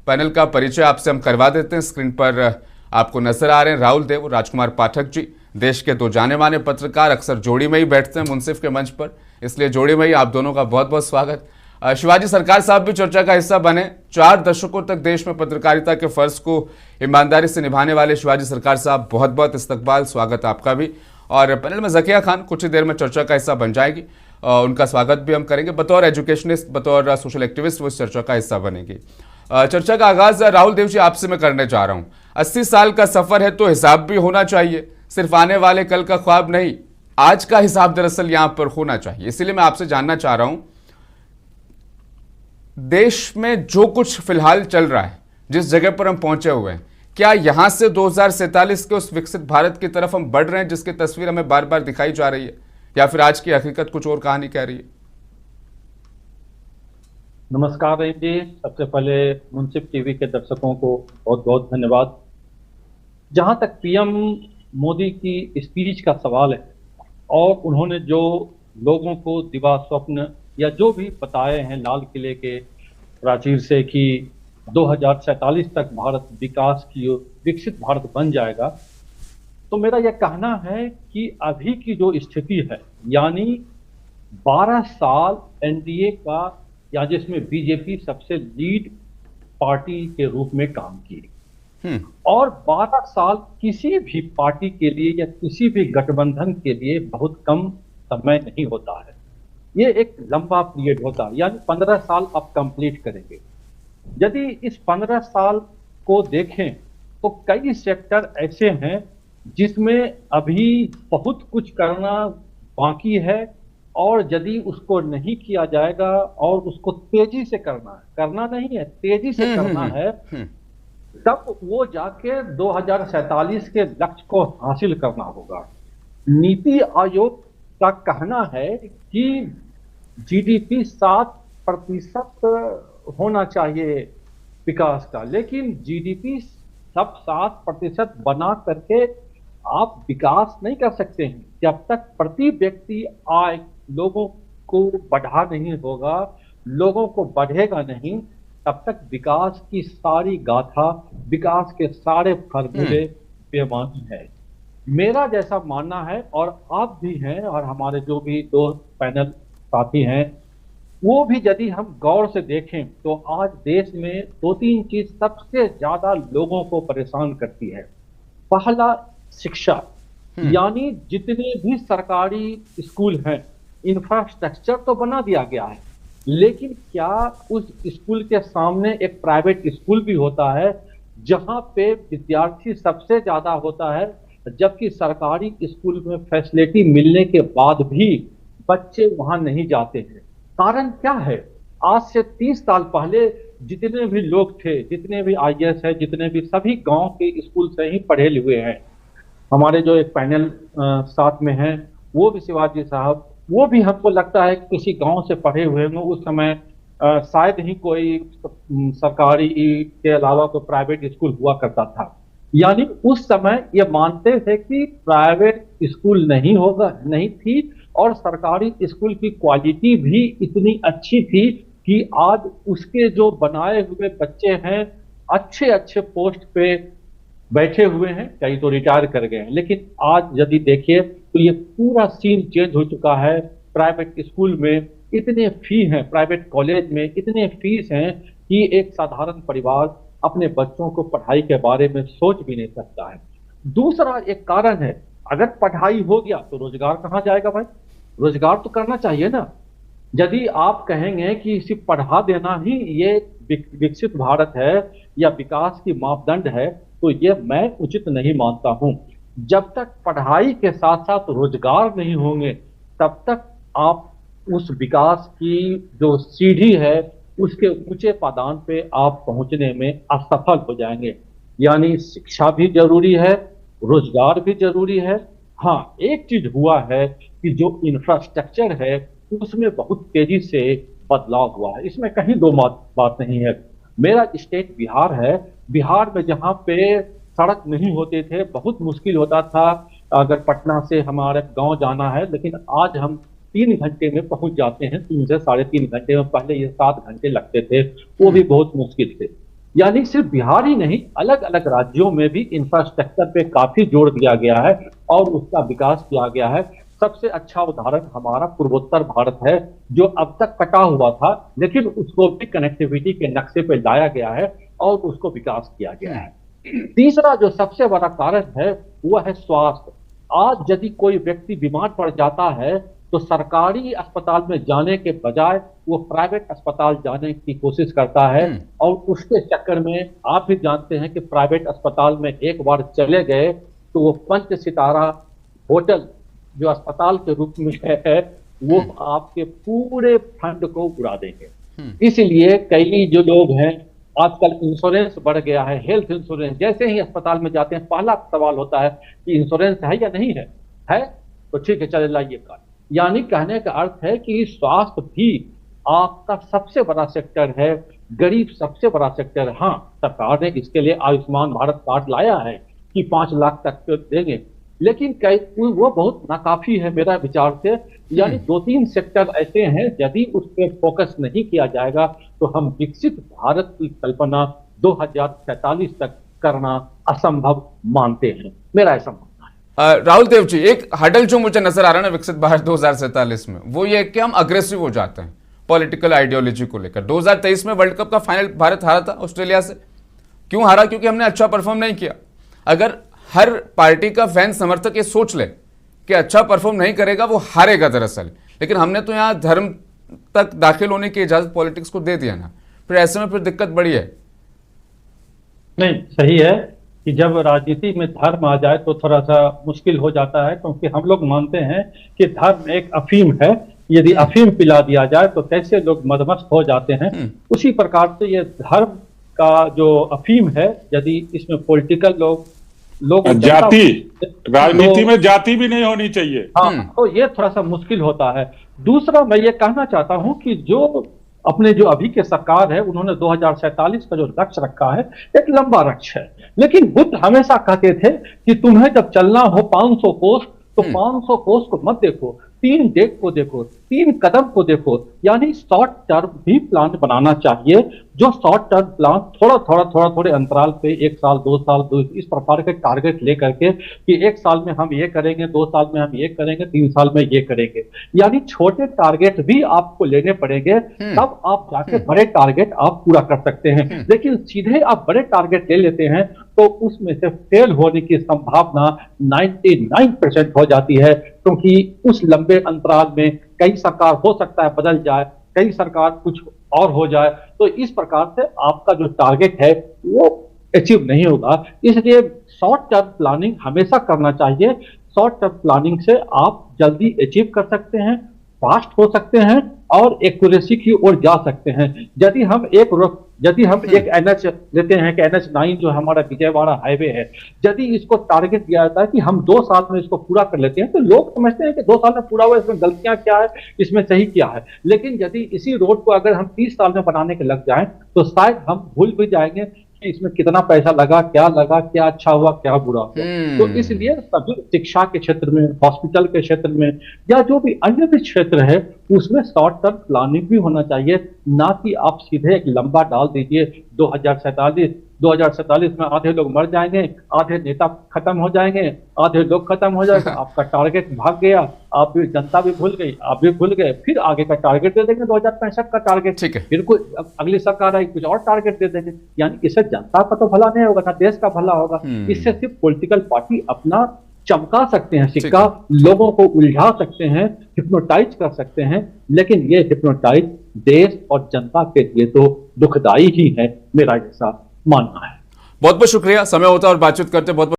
Panel का परिचय आपसे हम करवा देते हैं। स्क्रीन पर आपको नजर आ रहे हैं राहुल देव, राजकुमार पाठक जी, देश के दो जाने माने पत्रकार, अक्सर जोड़ी में ही बैठते हैं मुंसिफ के मंच पर, इसलिए जोड़ी में ही आप दोनों का बहुत बहुत स्वागत। शिवाजी सरकार साहब भी चर्चा का हिस्सा बने। 4 दशकों तक देश में पत्रकारिता के फर्ज को ईमानदारी से निभाने वाले शिवाजी सरकार साहब, बहुत बहुत इस्तकबाल, स्वागत आपका भी। और पैनल में ज़किया खान कुछ ही देर में चर्चा का हिस्सा बन जाएगी, उनका स्वागत भी हम करेंगे। बतौर एजुकेशनिस्ट, बतौर सोशल एक्टिविस्ट वो इस चर्चा का हिस्सा बनेगी। चर्चा का आगाज राहुल देव जी आपसे मैं करने जा रहा हूं। 80 साल का सफर है तो हिसाब भी होना चाहिए, सिर्फ आने वाले कल का ख्वाब नहीं, आज का हिसाब दरअसल यहां पर होना चाहिए। इसीलिए मैं आपसे जानना चाह रहा हूं, देश में जो कुछ फिलहाल चल रहा है, जिस जगह पर हम पहुंचे हुए हैं, क्या यहां से 2047 के उस विकसित भारत की तरफ हम बढ़ रहे हैं जिसकी तस्वीर हमें बार बार दिखाई जा रही है, या फिर आज की हकीकत कुछ और कहानी कह रही है? नमस्कार रहीम जी, सबसे पहले मुंसिफ टीवी के दर्शकों को बहुत बहुत धन्यवाद। जहां तक पीएम मोदी की स्पीच का सवाल है और उन्होंने जो लोगों को दिवा स्वप्न या जो भी बताए हैं लाल किले के प्राचीर से कि 2047 तक भारत विकास की विकसित भारत बन जाएगा, तो मेरा यह कहना है कि अभी की जो स्थिति है, यानी 12 साल एनडीए का, या जिसमें बीजेपी सबसे लीड पार्टी के रूप में काम की, और 12 साल किसी भी पार्टी के लिए या किसी भी गठबंधन के लिए बहुत कम समय नहीं होता है। ये एक लंबा पीरियड होता है, यानी 15 साल अब कंप्लीट करेंगे। यदि इस 15 साल को देखें तो कई सेक्टर ऐसे हैं जिसमें अभी बहुत कुछ करना बाकी है, और यदि उसको नहीं किया जाएगा और उसको तेजी से करना नहीं है, तेजी से करना है, तब वो जाके 2047 के लक्ष्य को हासिल करना होगा। नीति आयोग का कहना है कि जीडीपी 7% होना चाहिए विकास का, लेकिन जीडीपी सब 7% बना करके आप विकास नहीं कर सकते हैं जब तक प्रति व्यक्ति आय लोगों को बढ़ा नहीं होगा, लोगों को बढ़ेगा नहीं, तब तक विकास की सारी गाथा, विकास के सारे फॉर्मूले बेमानी है। मेरा जैसा मानना है, और आप भी हैं और हमारे जो भी दो पैनल साथी हैं, वो भी यदि हम गौर से देखें तो आज देश में 2-3 चीज सबसे ज्यादा लोगों को परेशान करती है। पहला, शिक्षा, यानी जितने भी सरकारी स्कूल हैं, इंफ्रास्ट्रक्चर तो बना दिया गया है, लेकिन क्या उस स्कूल के सामने एक प्राइवेट स्कूल भी होता है जहां पे विद्यार्थी सबसे ज्यादा होता है, जबकि सरकारी स्कूल में फैसिलिटी मिलने के बाद भी बच्चे वहां नहीं जाते हैं? कारण क्या है? आज से 30 साल पहले जितने भी लोग थे, जितने भी आईएएस है, जितने भी, सभी गांव के स्कूल से ही पढ़े हुए हैं। हमारे जो एक पैनल साथ में हैं, वो भी शिवाजी साहब, वो भी हमको लगता है किसी गांव से पढ़े हुए होंगे। उस समय शायद ही कोई सरकारी के अलावा कोई प्राइवेट स्कूल हुआ करता था। यानी उस समय ये मानते थे कि प्राइवेट स्कूल नहीं थी, और सरकारी स्कूल की क्वालिटी भी इतनी अच्छी थी कि आज उसके जो बनाए हुए बच्चे हैं अच्छे अच्छे पोस्ट पे बैठे हुए हैं, कई तो रिटायर कर गए हैं। लेकिन आज यदि देखिए तो ये पूरा सीन चेंज हो चुका है। प्राइवेट स्कूल में इतने फी हैं, प्राइवेट कॉलेज में इतने फीस हैं कि एक साधारण परिवार अपने बच्चों को पढ़ाई के बारे में सोच भी नहीं सकता है। दूसरा एक कारण है, अगर पढ़ाई हो गया तो रोजगार कहाँ जाएगा भाई? रोजगार तो करना चाहिए ना। यदि आप कहेंगे कि सिर्फ पढ़ा देना ही ये विकसित भारत है या विकास की मापदंड है, तो ये मैं उचित नहीं मानता हूं। जब तक पढ़ाई के साथ साथ रोजगार नहीं होंगे, तब तक आप उस विकास की जो सीढ़ी है उसके ऊंचे पादान पे आप पहुंचने में असफल हो जाएंगे। यानी शिक्षा भी जरूरी है, रोजगार भी जरूरी है। हाँ, एक चीज हुआ है कि जो इंफ्रास्ट्रक्चर है उसमें बहुत तेजी से बदलाव हुआ है, इसमें कहीं दो बात नहीं है। मेरा स्टेट बिहार है, बिहार में जहाँ पे सड़क नहीं होते थे, बहुत मुश्किल होता था अगर पटना से हमारे गांव जाना है, लेकिन आज हम 3 घंटे में पहुंच जाते हैं, 3 से 3.5 घंटे में। पहले ये 7 घंटे लगते थे, वो भी बहुत मुश्किल थे। यानी सिर्फ बिहार ही नहीं, अलग अलग राज्यों में भी इंफ्रास्ट्रक्चर पे काफी जोर दिया गया है और उसका विकास किया गया है। सबसे अच्छा उदाहरण हमारा पूर्वोत्तर भारत है, जो अब तक कटा हुआ था, लेकिन उसको भी कनेक्टिविटी के नक्शे पे लाया गया है और उसको विकास किया गया है। तीसरा जो सबसे बड़ा कारण है वो है स्वास्थ्य। आज यदि कोई व्यक्ति बीमार पड़ जाता है तो सरकारी अस्पताल में जाने के बजाय वो प्राइवेट अस्पताल जाने की कोशिश करता है और उसके चक्कर में आप भी जानते हैं कि प्राइवेट अस्पताल में एक बार चले गए तो वो 5 सितारा होटल जो अस्पताल के रूप में है वो आपके पूरे फंड को उड़ा देंगे। इसलिए कई जो लोग हैं, आजकल इंश्योरेंस बढ़ गया है, हेल्थ इंश्योरेंस, जैसे ही अस्पताल में जाते हैं पहला सवाल होता है कि इंश्योरेंस है या नहीं है, है तो ठीक है चले लाइए कार्ड। यानी कहने का अर्थ है कि स्वास्थ्य भी आपका सबसे बड़ा सेक्टर है, गरीब सबसे बड़ा सेक्टर है। हाँ, सरकार ने इसके लिए आयुष्मान भारत कार्ड लाया है कि 5 लाख तक देंगे, लेकिन कई वो बहुत नाकाफी है मेरा विचार से। यानी 2-3 सेक्टर ऐसे हैं, यदि उस पर फोकस नहीं किया जाएगा तो हम विकसित भारत की कल्पना 2047 तक करना असंभव मानते हैं, मेरा ऐसा मानना है। राहुल देव जी, एक हडल जो मुझे नजर आ रहा है ना विकसित भारत 2047 में, वो ये कि हम अग्रेसिव हो जाते हैं पॉलिटिकल आइडियोलॉजी को लेकर। 2023 में वर्ल्ड कप का फाइनल भारत हारा था ऑस्ट्रेलिया से। क्यों हारा? क्योंकि हमने अच्छा परफॉर्म नहीं किया। अगर हर पार्टी का फैन समर्थक ये सोच ले कि अच्छा परफॉर्म नहीं करेगा वो हारेगा दरअसल, लेकिन हमने तो यहाँ धर्म तक दाखिल होने की इजाजत पॉलिटिक्स को दे दिया ना, फिर ऐसे में फिर दिक्कत बड़ी है। नहीं, सही है कि जब राजनीति में धर्म आ जाए तो थोड़ा सा मुश्किल हो जाता है, क्योंकि हम लोग मानते हैं कि धर्म एक अफीम है। यदि अफीम पिला दिया जाए तो कैसे लोग मदमस्त हो जाते हैं, उसी प्रकार से ये धर्म का जो अफीम है, यदि इसमें पॉलिटिकल लोग जाति, राजनीति में जाति भी नहीं होनी चाहिए। हाँ, तो ये थोड़ा सा मुश्किल होता है। दूसरा मैं ये कहना चाहता हूं कि जो अपने जो अभी के सरकार है उन्होंने 2047 का जो लक्ष्य रखा है एक लंबा लक्ष्य है, लेकिन बुद्ध हमेशा कहते थे कि तुम्हें जब चलना हो 500 कोस तो 500 कोस को मत देखो, 3 डेट को देखो, 3 कदम को देखो। यानी शॉर्ट टर्म भी प्लान बनाना चाहिए, जो शॉर्ट टर्म प्लान थोड़े अंतराल पे 1 साल 2 साल इस प्रकार के टारगेट लेकर के कि 1 साल में हम ये करेंगे, 2 साल में हम ये करेंगे, 3 साल में ये करेंगे। यानी छोटे टारगेट भी आपको लेने पड़ेंगे, तब आप जाके बड़े टारगेट आप पूरा कर सकते हैं। लेकिन सीधे आप बड़े टारगेट ले लेते हैं तो उसमें से फेल होने की संभावना 99% हो जाती है, क्योंकि उस लंबे अंतराल में कई सरकार हो सकता है बदल जाए, कई सरकार कुछ और हो जाए, तो इस प्रकार से आपका जो टारगेट है वो अचीव नहीं होगा। इसलिए शॉर्ट टर्म प्लानिंग हमेशा करना चाहिए। शॉर्ट टर्म प्लानिंग से आप जल्दी अचीव कर सकते हैं, फास्ट हो सकते हैं और एक्यूरेसी की ओर जा सकते हैं। यदि हम एक NH लेते हैं कि NH9 जो हमारा विजयवाड़ा हाईवे है, यदि इसको टारगेट दिया जाता है कि हम 2 साल में इसको पूरा कर लेते हैं, तो लोग समझते हैं कि 2 साल में पूरा हुआ, इसमें गलतियां क्या है, इसमें सही क्या है। लेकिन यदि इसी रोड को अगर हम 30 साल में बनाने के लग जाएं तो शायद हम भूल भी जाएंगे कि इसमें कितना पैसा लगा, क्या अच्छा हुआ, क्या बुरा हुआ। तो इसलिए सभी शिक्षा के क्षेत्र में, हॉस्पिटल के क्षेत्र में या जो भी अन्य भी क्षेत्र है उसमें शॉर्ट टर्म प्लानिंग भी होना चाहिए, ना कि आप सीधे एक लंबा डाल दीजिए 2047 में आधे लोग मर जाएंगे, आधे नेता खत्म हो जाएंगे, आधे लोग खत्म हो जाएंगे, आपका टारगेट भाग गया, आप भी, जनता भी भूल गई, आप भी भूल गए, फिर आगे का टारगेट दे देंगे 2065 का टारगेट, फिर कोई अगली सरकार आई कुछ और टारगेट दे देंगे। यानी इससे जनता का तो भला नहीं होगा, ना देश का भला होगा। इससे सिर्फ पॉलिटिकल पार्टी अपना चमका सकते हैं सिक्का, लोगों को उलझा सकते हैं, हिप्नोटाइज कर सकते हैं, लेकिन ये हिप्नोटाइज देश और जनता के लिए तो दुखदाई ही है, मेरा ऐसा मानना है। बहुत बहुत शुक्रिया, समय होता है और बातचीत करते बहुत